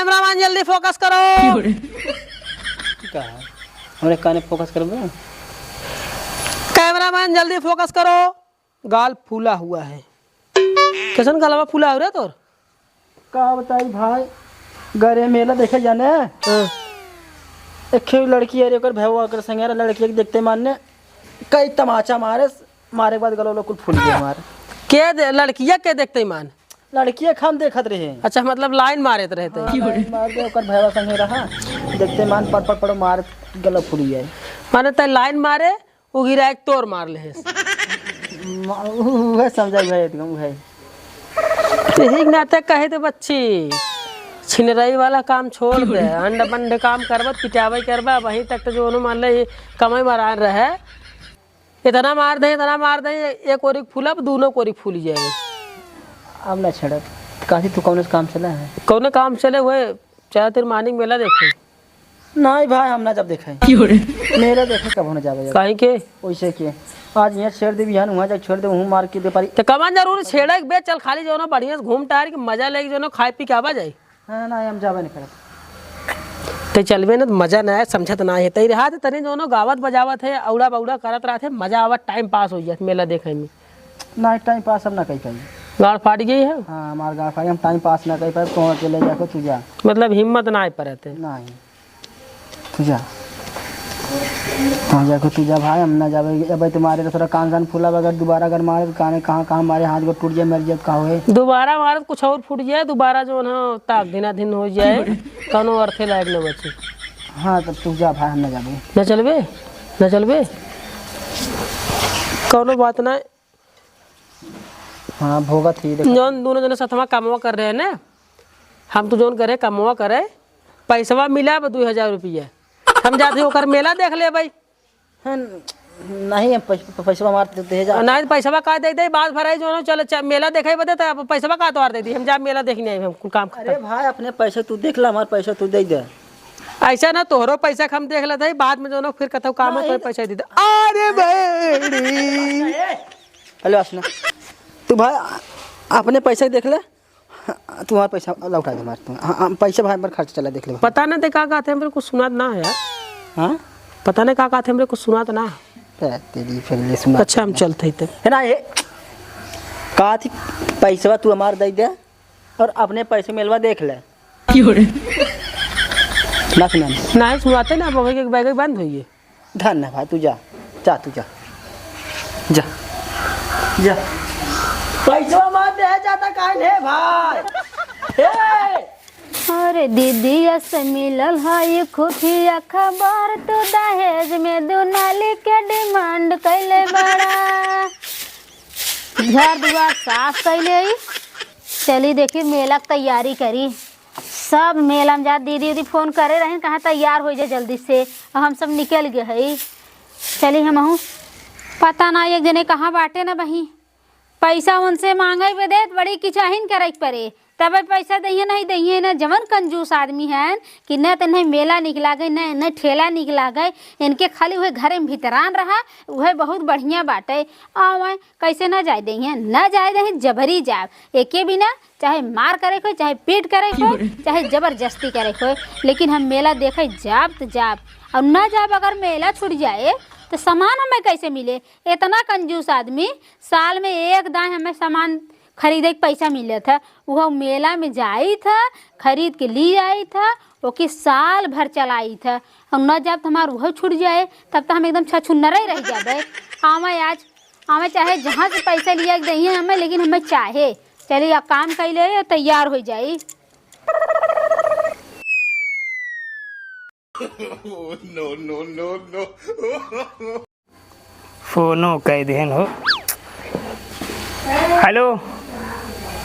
Cameraman जल्दी focus करो। क्या है हमने काने फोकस कर बे? कैमरामैन जल्दी फोकस करो। गाल फूला हुआ है। कैसन गलवा फूला हो रहा तोर? का बताई भाई, गरे मेला देखे जाने एक लड़की है ओकर भैया कर संगे लड़की के देखते मानने कई तमाचा मारे मारे के बाद गलो लोग फूल गया हमारे। के लड़किया के देखते मान? लड़कियां हम देखत रहे। अच्छा मतलब लाइन मारे रहते। मार दे ओकर भैया संगे रहा देखते मान पड़ पड़ मार गलो फूल गया। माने तय लाइन मारे वो गिरा एक तोर मार ले वह समझाई भाई तुम भाई ठीक नाटक कहे तो बच्ची छिनरई वाला काम छोड़ दे। अंड बंड काम करबत पिटावे करबा वहीं तक तो जो मान ले कमाई मार रहे। इतना मार दे एक ओरी फूला दोनों कोरी फूल जाए। अब ना छड़त काशी तू कौन काम चला है? कौन काम चले हुए चाहे तेरे मानिक मेला देखे? नहीं भाई हम ना जब देखे मेला देखे कब होने जावे कहीं के वैसे के आज यहाँ छेड़ दे बिहान वहाँ जाके छोड़ दे वहाँ मार के दे पारी तो कमान जरूर छेड़े के बेच चल खाली जो ना बढ़िया से घूम टहर के मजा लेके जो ना खाए पी के आवा जाए। हाँ ना हम जावे नहीं करत तो चलवे ना मजा ना है समझत ना है तई रहा तने जो ना गावत बजावत है औड़ा बौड़ा करत रहा थे मजा आवत टाइम पास हो जात मेला देखे में। ना टाइम पास हम ना कही पाई। गाड़ फाट गई है। हाँ हमारे गाँव फाड़ी हम टाइम पास ना कही पाए तो अकेले जाकर तू जा। मतलब हिम्मत ना पड़े थे नहीं तू जा हाँ जाकर तू जा भाई हम ना जावे। अब तुम्हारे थोड़ा कान फूला अगर दोबारा अगर मारे काने कहाँ कहाँ मारे हाथ को टूट जाए मर जाए कहाँ है दोबारा मारे कुछ और फूट जाए दोबारा जो ना ताक दिना दिन हो जाए कौनो अर्थे लायक न बचे। हाँ तब तू जा भाई हम ना जावे। न चलबे कौनो बात ना। हाँ भोगा थी जौन दोनों जने सतमा कमवा कर रहे हैं ना हम तो जौन करे कमवा करे पैसवा मिला 2000 रुपया हम जाते होकर मेला देख ले भाई। हाँ नहीं पैसा मारते दे जा नहीं पैसवा का दे दे बात भराई जो चल मेला देखे बदे तो पैसवा का तोड़ दे दी हम जा मेला देखने आए हम काम। अरे भाई अपने पैसे तू देख ला हमारे पैसा तू दे दे। ऐसा ना तोहरो पैसा हम देख लेते है बाद में जो ना फिर कतो काम है तो पैसा दे दे। अरे बेड़ी हेलो असना तू भाई अपने पैसे देख ले तुम्हारा पैसा लौटा दे मार हम पैसे भाई पर खर्च चला देख ले। पता नहीं का कहते मेरे को सुना ना है यार। हाँ पता नहीं का कहते मेरे को सुना तो ना तेरी फिर सुना। अच्छा हम चलते थे है ना ये कहा थी पैसा तू हमार दे दे और अपने पैसे मिलवा देख ले ना सुना नहीं सुनाते ना बैग बंद हुई है। धन है भाई तू जा जा तू जा जा जा पैसा मार दे जाता काहे है भाई। अरे दीदी से मिलल है खुफिया खबर तो दहेज में दुनाली के डिमांड कैले बड़ा घर दुआर साफ कैले। चली देखी मेला की तैयारी करी सब मेला में जा दीदी फोन करे रहे कहाँ तैयार हो जाए जल्दी से हम सब निकल गए है। चली हम पता ना एक जने कहाँ बाटे ना बही पैसा उनसे मांगे पे दे बड़ी किचाहिन करे पड़े तब पैसा दहिए नहीं दहिए न जवन कंजूस आदमी हैं कि न तो नहीं मेला निकला गए न ठेला निकला गए इनके खाली वह घरे में भीतरान रहा वह बहुत बढ़िया बाटे। आवे कैसे न जाए दहिए न जाए दही जबरी जाए एके बिना चाहे मार करे को चाहे पीट करे को चाहे जबरदस्ती करे को लेकिन हम मेला देखे जाब तो जाब और न जाब अगर मेला छूट जाए तो सामान हमें कैसे मिले। इतना कंजूस आदमी साल में एक दाएं हमें सामान खरीदे के पैसा मिले था वह मेला में जाई था खरीद के ली आई था ओके साल भर चलाई था हम न जब हमारा वह छूट जाए तब तो हम एकदम छछुन्नर ही रह जाए। हमें चाहे जहाँ से पैसा लिया दही हमें लेकिन हमें चाहे चलिए काम कर ले तैयार हो जाए। फोनो कह देन हो। हेलो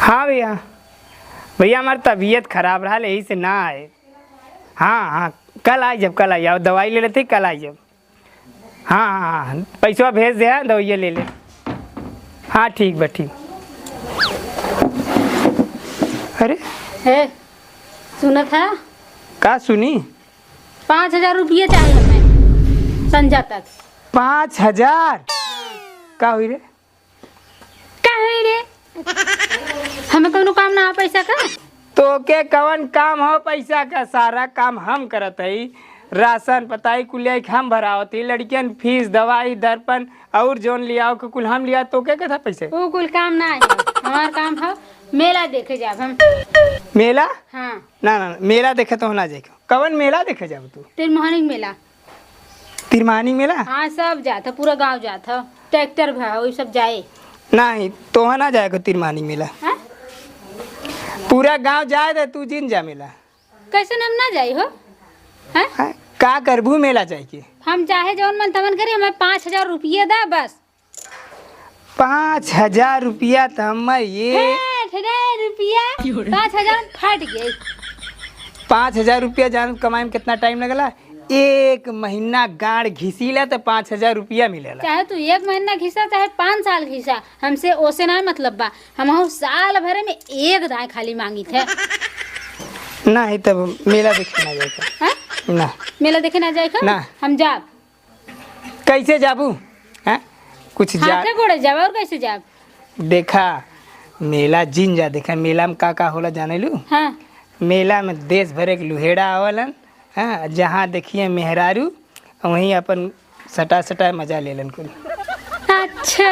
हाँ भैया हमारी तबीयत खराब रहा यही से ना आए। हाँ कल आई जब कल आई आओ दवाई ले लेते कल आई जब। हाँ पैसा भेज दे दवाइया ले ले। हाँ ठीक बा ठीक। अरे है सुना था का सुनी 5000 रुपये चाहिए हमें संजा तक। 5000 का हुई रे हमें कोनो काम ना पैसा का तो के कवन काम हो, पैसा का सारा काम हम करत हई। राशन पताई कुल हम भरावत ही, लड़कियन फीस दवाई दर्पण और जोन लियाओ के कुल हम लिया। तो के था पैसे? वो कुल काम ना है, हमार काम है मेला देखे जाब हम। मेला? हाँ ना ना मेला देखे तो ना जाए। कवन मेला देखे जाब तू? तिरमोहनी मेला। तिरमानी मेला? हाँ सब जाता, पूरा गांव जाता, ट्रैक्टर भाई वही सब जाए। नहीं तो ना जाएगा तिरमानी मेला। हाँ? पूरा गांव जाए दे, तू जिन जा मेला। कैसे हम ना जाई हो? हाँ? हाँ? का करबू मेला चाहिए? हम चाहे जौन मन तमन करी, हमें 5,000 रुपये दा बस। 5,000 रुपया तो हम ये 5,000 रुपया 5,000 फट गए। 5,000 रुपया जान कमाए में कितना टाइम लगला? 1 महीना गाड़ घिसीला तो 5,000 रुपया मिलेला। चाहे तू 1 महीना घिसा चाहे 5 साल घिसा, हमसे ओसे ना मतलब बा। हम साल भरे में 1 दाएं खाली मांगी थे। नहीं तब मेला देखे ना जाएगा। हाँ? ना मेला देखे ना जाए ना। हम जाब। कैसे जाबू? हैं कुछ जा हाथे गोड़े जाब और कैसे जाब? देखा मेला जिन जा, देखा मेला में का होला जाने लू? हाँ मेला में देश भर के लुहेड़ा आवलन। हाँ जहाँ देखिए मेहरारू वहीं अपन सटा सटा मजा लेलन कुल। अच्छा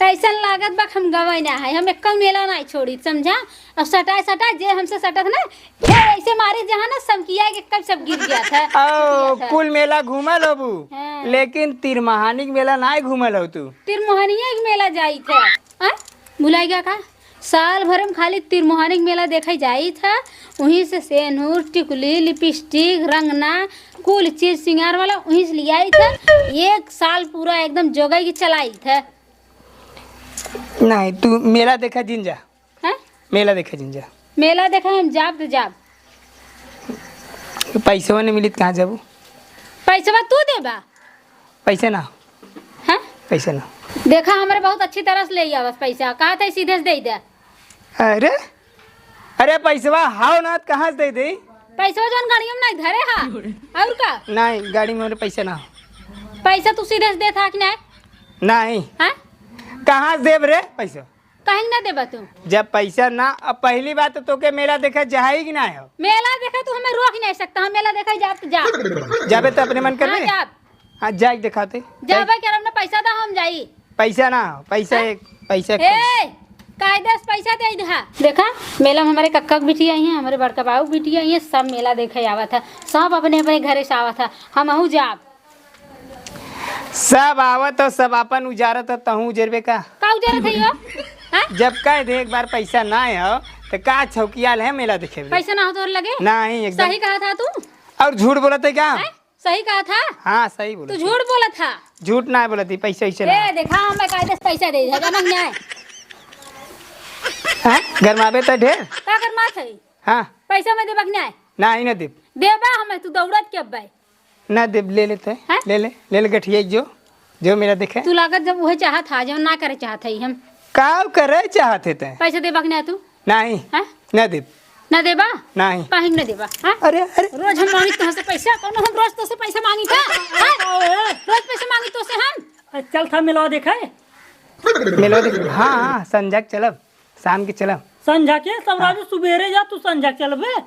ऐसा लागत बा हम गवाई ना है, हम एक मेला नहीं छोड़ी समझा। अब सटा जे हमसे सटत ना ये ऐसे मारे जहाँ ना समकिया के कब सब गिर गया था। ओ कुल मेला घूमल हो बू, हाँ। लेकिन तिरमहानी के मेला नहीं घूमल हो तू। तिरमोहनिया के मेला जाई था। हाँ? भुलाई गया का? साल भर में खाली तिरमोहनी के मेला देखा जाई था। वहीं से सेनूर टिकुली लिपस्टिक रंगना कुल चीज सिंगार वाला वहीं से ले आई था। 1 साल पूरा एकदम जोगाई की चलाई था। नहीं तू मेला देखा जिन जा। हाँ? मेला देखा जिन जा। मेला देखा हम जाब तो जाब। पैसे नहीं मिली कहाँ जाबू? पैसा तू देबा? पैसे ना। हाँ? पैसे ना। देखा हमारे बहुत अच्छी तरह से ले आ बस पैसा, कहा था सीधे से दे दे। अरे अरे पैसवा हाउ ना कहाँ से दे दे? पैसा जौन गाड़ी में नहीं धरे हा और का? नहीं गाड़ी में मेरे पैसे ना। पैसा तू सीधे से दे था कि नहीं? नहीं हाँ? कहाँ से देब रे पैसा? कहीं ना देबा तू? जब पैसा ना, अब पहली बात तो के मेला देखा जाए कि ना हो? मेला देखा तू हमें रोक नहीं सकता। हम मेला देखा जाब तो जा। जाबे तो अपने मन कर हाँ ले। जाब। हाँ जाए दिखाते। जाबा के हमने पैसा दा हम जाई। पैसा ना हो, पैसा एक पैसा ए कायदे से पैसा दे दे। देखा मेला में हमारे कक्का की बिटिया आई हैं, हमारे बड़का बाबू की बिटिया आई हैं, सब मेला देखे आवा था। सब अपने अपने घरे से आवा था। हम अहू जाब। सब आवत हो, सब अपन उजारत हो, तहू उजरबे का उजरत है यो? हाँ? जब कह दे एक बार पैसा ना हो तो का छौकियाल है मेला देखे में? पैसा ना हो तो लगे? नहीं एकदम। सही कहा था तू? और झूठ बोलते क्या? हैं? सही कहा था? हाँ सही तू बोला। झूठ बोला था? झूठ ना बोलती, पैसा ऐसे ना। ए देखा हमें कायदे से पैसा दे दे जमा न्याय। हाँ घर में आबे तो ढेर। का कर माथ है? हाँ पैसा में देबक न्याय? नहीं ना देब। देबा हमें तू दौड़त के अब्बे। ना देब, ले लेते हैं? ले गठिया जो मेरा देखे। तू लागत जब वही चाहत था जो ना करे चाहत है हम। का करे चाहते थे? पैसा देबक न्याय तू? नहीं हैं? ना देब। ना देबा? नहीं। काहे ना देबा? हाँ? अरे अरे रोज हम मांगी तो से पैसा, कौन हम रोज तो से पैसा मांगी था? हाँ? रोज पैसा मांगी तो से हम। चल था मिलवा देखा मिलो देख। हाँ हाँ संजय चलब, शाम के चलब। संझा के सब राजू सुबेरे जा, तू संझा चलबे।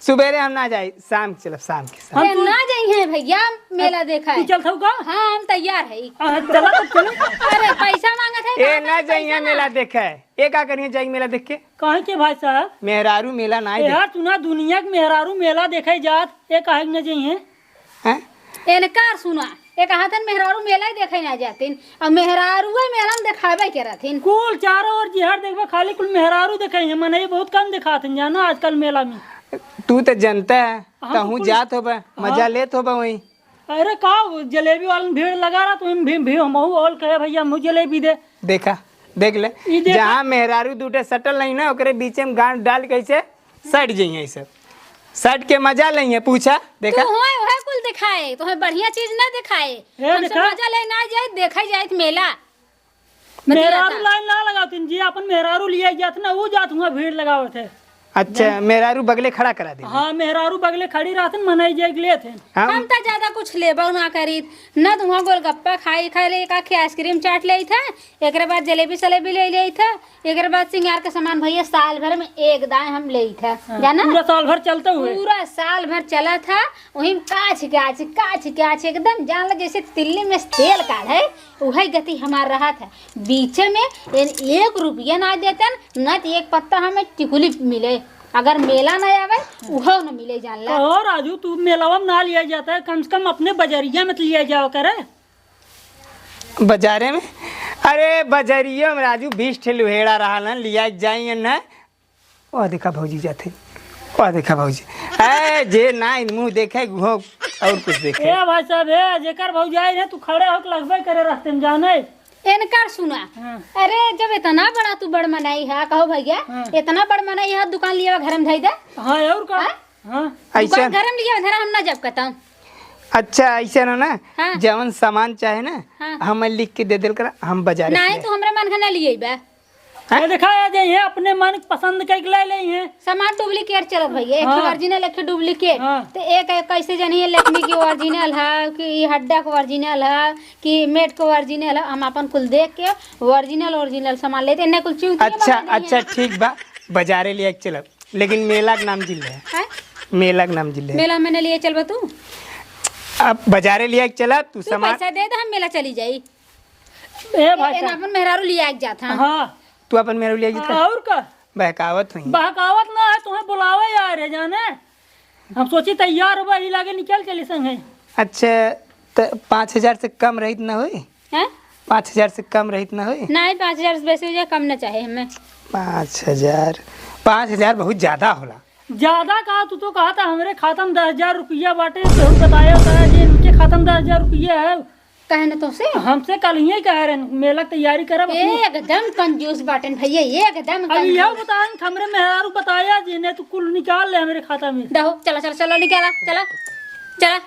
सुबेरे हम ना जाए, शाम के चलब, शाम के। ए, ना जाइए भैया मेला देखा तू है। चल था का? हाँ हम तैयार है। चला तो चलो। अरे पैसा मांगा था। ए ना जाइए मेला देखे है। ए का करिए जाइए मेला देख के? कहे के भाई साहब? मेहरारू मेला ना यार तू ना दुनिया के मेहरारू मेला देखे जात, ये काहे न जाइए? हैं? एनकार सुना एक हाथन मेहरारू मेला ही देखे ना जातिन और मेहरारू मेला में देखावे के रहथिन। कुल चारों ओर जिहर देखबा खाली कुल मेहरारू देखे मने ये बहुत कम दिखाते जाना आजकल मेला में। तू तो जनता है, हाँ, तहू तो जात होबा, मजा लेत होबा वहीं। अरे का जलेबी वाला भीड़ लगा रहा तुम भी हमहू और कहे भैया मुझे जलेबी दे। देखा देख ले, ई देखा। जहाँ मेहरारू दूटे सटल नहीं ना ओकरे बीचे में गांठ डाल कैसे सट जाइए, सब सट के मजा लेंगे। पूछा देखा? तू होय ओहे कुल दिखाए तो है बढ़िया चीज ना दिखाए। हमसे देखा? मजा ले ना जाए देखा जाए मेला। मेहरारू लाइन ना लगातीन जी, अपन मेहरारू लिए जात ना वो जात हुआ भीड़ लगावत है। अच्छा मेहरारू बगले खड़ा करा दे। हाँ मेहरारू बगले खड़ी रहतन मनाई जाए ले थे। हम तो ज्यादा कुछ लेबो ना करी न तो वहाँ गोलगप्पा खाई खाई ले का आइसक्रीम चाट ले था, एक बाद जलेबी सलेबी ले था, एक बाद सिंगार के सामान भैया साल भर में एक दाए हम ले था जाना। पूरा साल भर चलते हुए पूरा साल भर चला था वही काछ एकदम जान लगे जैसे तिल्ली में तेल काढ़े वही गति हमार रहा था। बीच में 1 रुपया ना देतन न तो एक पत्ता हमें टिकुली मिले, अगर मेला ना आवे उहो न मिले जान ला। और राजू तू मेलावा में ना लिया जाता है, कम से कम अपने बजरिया में तो लिया जाओ करे। बाजारे में अरे बजरिया में राजू 20 ठे लुहेड़ा रहा न लिया जाइए न। ओ देखा भौजी जाते, ओ देखा भौजी ए जे ना मुंह देखे घो और कुछ देखे। ए भाई साहब है जेकर भौजाई है तू खड़े होके लगबे करे रास्ते में जाने। इनकार सुना अरे जब इतना बड़ा तू बड़ मनाई है कहो भैया इतना बड़ मनाई है दुकान लिया घर में धई दे। हाँ और का हाँ ऐसा दुकान घर में लिया धरा हम ना जब कहता हूँ। अच्छा ऐसा ना हाँ। जवन सामान चाहे ना हाँ। हम लिख के दे दिल कर हम बाजारे नहीं तो हमरा मन खाना लिए बा ये दिखाया जाइए अपने मन के पसंद के ले ले हैं। सामान डुप्लीकेट चलत भैया एक हाँ। ओरिजिनल एक डुप्लीकेट हाँ। तो एक कैसे जानिए लक्ष्मी की ओरिजिनल है कि हड्डा का ओरिजिनल है कि मेट का ओरिजिनल है, हम अपन कुल देख के ओरिजिनल सामान लेते इन्हें कुल चूतिया अच्छा बना दी अच्छा है। ठीक बा बाजारे लिया के चलब, लेकिन मेला के नाम जिले है, हैं? मेला के नाम जिले है। मेला मैंने लिए चलबा तू अब बाजारे लिया के चला तू तू सामान पैसा दे हम मेला चली जाई। ए भाई एन साहब अपन मेहरारू लिया के जात हां। हाँ तू अपन मेरे लिया जिता और का बहकावत हुई। बहकावत ना है तुम्हें बुलावे यार है जाने। हम सोची तैयार हो ही लागे निकल चली संगे। अच्छा तो 5000 से कम रहित ना होई, हैं 5000 से कम रहित ना होई। नहीं 5000 से बेसी हो जाए कम ना चाहे हमें। 5000 बहुत ज्यादा होला। ज्यादा कहा तू तो कहा था हमारे खाता में 10,000 रुपया बाटे तो बताया था जी इनके खाता में 10,000 रुपया है। कहे ना तो से हमसे कल ही कह रहे हैं मेला की तैयारी करब। एकदम कंजूस बाटन भैया एकदम अब यह बताएं हमरे मेहरारू बताया जी ने तो कुल निकाल ले मेरे खाता में। दहो चला चला चलो निकाला चला चला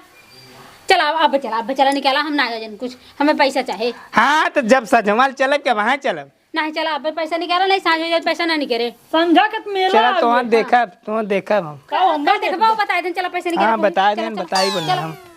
चला अब चला निकाला हम ना जन कुछ हमें पैसा चाहे। हाँ तो जब सजमल चलब क्या वहाँ चलब। नहीं चला अब पैसा निकाला नहीं साँझ हो जाए पैसा ना निकले। समझा के मेला चला तो देखा हम देखा बताए थे चला पैसा निकाला। हाँ बता दें बताई बोले हम।